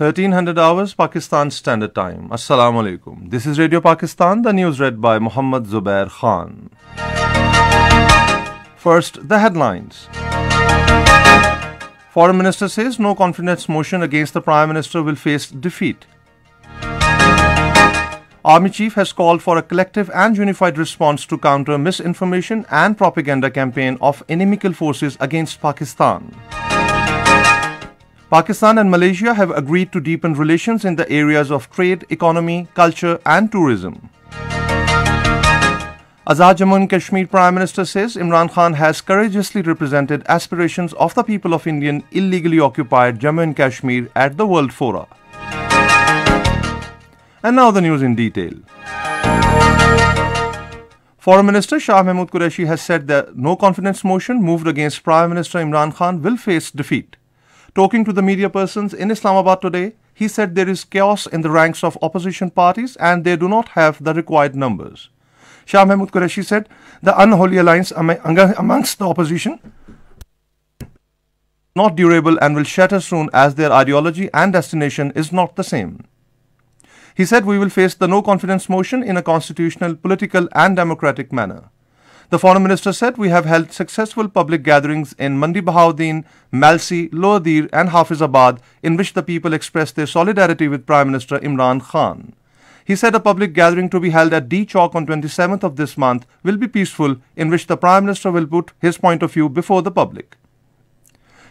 1300 hours Pakistan Standard Time. Assalamu alaikum. This is Radio Pakistan, the news read by Muhammad Zubair Khan. First, the headlines. Foreign Minister says no confidence motion against the Prime Minister will face defeat. Army Chief has called for a collective and unified response to counter misinformation and propaganda campaign of inimical forces against Pakistan. Pakistan and Malaysia have agreed to deepen relations in the areas of trade, economy, culture and tourism. Azad Jammu and Kashmir Prime Minister says Imran Khan has courageously represented aspirations of the people of Indian illegally occupied Jammu and Kashmir at the World Fora. And now the news in detail. Foreign Minister Shah Mahmood Qureshi has said that no confidence motion moved against Prime Minister Imran Khan will face defeat. Talking to the media persons in Islamabad today, he said there is chaos in the ranks of opposition parties and they do not have the required numbers. Shah Mahmood Qureshi said the unholy alliance amongst the opposition not durable and will shatter soon as their ideology and destination is not the same. He said we will face the no confidence motion in a constitutional, political and democratic manner. The Foreign Minister said we have held successful public gatherings in Mandi Bahauddin, Malsi, Lower Dir and Hafizabad in which the people expressed their solidarity with Prime Minister Imran Khan. He said a public gathering to be held at D Chowk on 27th of this month will be peaceful, in which the Prime Minister will put his point of view before the public.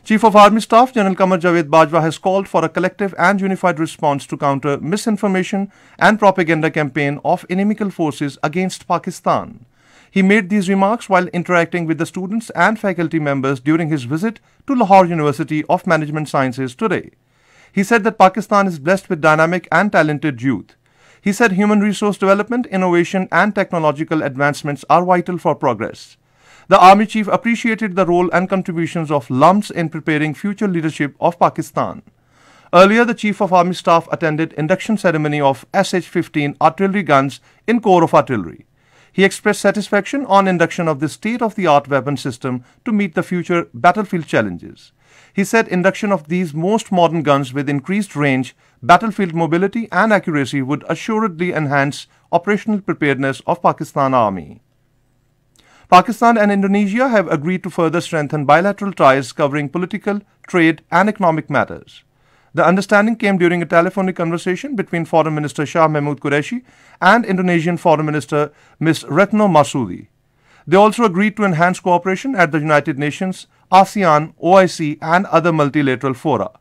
Chief of Army Staff General Qamar Javed Bajwa has called for a collective and unified response to counter misinformation and propaganda campaign of inimical forces against Pakistan. He made these remarks while interacting with the students and faculty members during his visit to Lahore University of Management Sciences today. He said that Pakistan is blessed with dynamic and talented youth. He said human resource development, innovation and technological advancements are vital for progress. The Army Chief appreciated the role and contributions of LUMS in preparing future leadership of Pakistan. Earlier, the Chief of Army Staff attended induction ceremony of SH-15 artillery guns in Corps of Artillery. He expressed satisfaction on induction of this state-of-the-art weapon system to meet the future battlefield challenges. He said induction of these most modern guns with increased range, battlefield mobility and accuracy would assuredly enhance operational preparedness of Pakistan Army. Pakistan and Indonesia have agreed to further strengthen bilateral ties covering political, trade and economic matters. The understanding came during a telephonic conversation between Foreign Minister Shah Mahmood Qureshi and Indonesian Foreign Minister Ms. Retno Marsudi. They also agreed to enhance cooperation at the United Nations, ASEAN, OIC and other multilateral fora.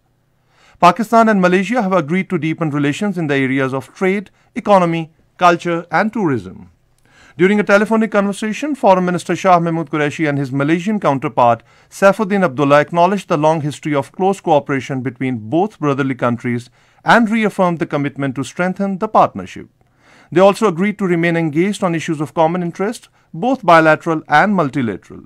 Pakistan and Malaysia have agreed to deepen relations in the areas of trade, economy, culture and tourism. During a telephonic conversation, Foreign Minister Shah Mahmood Qureshi and his Malaysian counterpart Saifuddin Abdullah acknowledged the long history of close cooperation between both brotherly countries and reaffirmed the commitment to strengthen the partnership. They also agreed to remain engaged on issues of common interest, both bilateral and multilateral.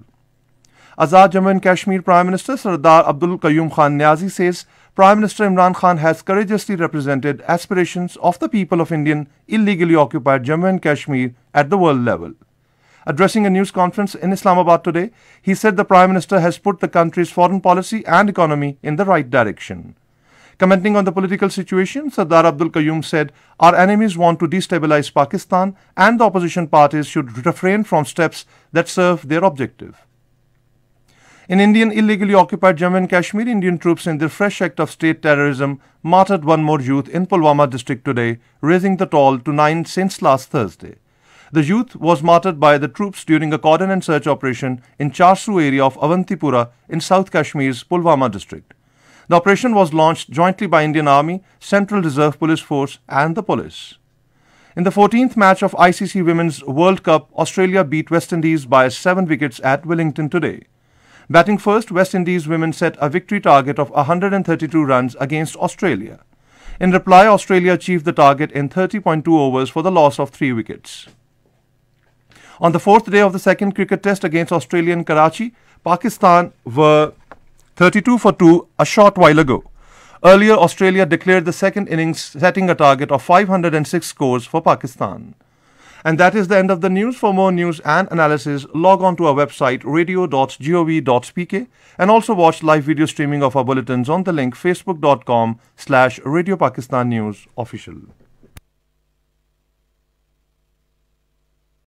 Azad Jammu and Kashmir Prime Minister Sardar Abdul Qayyum Khan Niazi says Prime Minister Imran Khan has courageously represented aspirations of the people of Indian illegally occupied Jammu and Kashmir at the world level. Addressing a news conference in Islamabad today, he said the Prime Minister has put the country's foreign policy and economy in the right direction. Commenting on the political situation, Sardar Abdul Qayyum said, "Our enemies want to destabilize Pakistan and the opposition parties should refrain from steps that serve their objective." In Indian illegally occupied Jammu and Kashmir, Indian troops in their fresh act of state terrorism martyred one more youth in Pulwama district today, raising the toll to 9 since last Thursday. The youth was martyred by the troops during a cordon and search operation in Charsu area of Avantipura in South Kashmir's Pulwama district. The operation was launched jointly by Indian Army, Central Reserve Police Force and the police. In the 14th match of ICC Women's World Cup, Australia beat West Indies by 7 wickets at Wellington today. Batting first, West Indies women set a victory target of 132 runs against Australia. In reply, Australia achieved the target in 30.2 overs for the loss of 3 wickets. On the 4th day of the second cricket test against Australia in Karachi, Pakistan were 32 for 2 a short while ago. Earlier, Australia declared the second innings setting a target of 506 scores for Pakistan. And that is the end of the news. For more news and analysis, log on to our website radio.gov.pk and also watch live video streaming of our bulletins on the link facebook.com/Radio Pakistan News Official.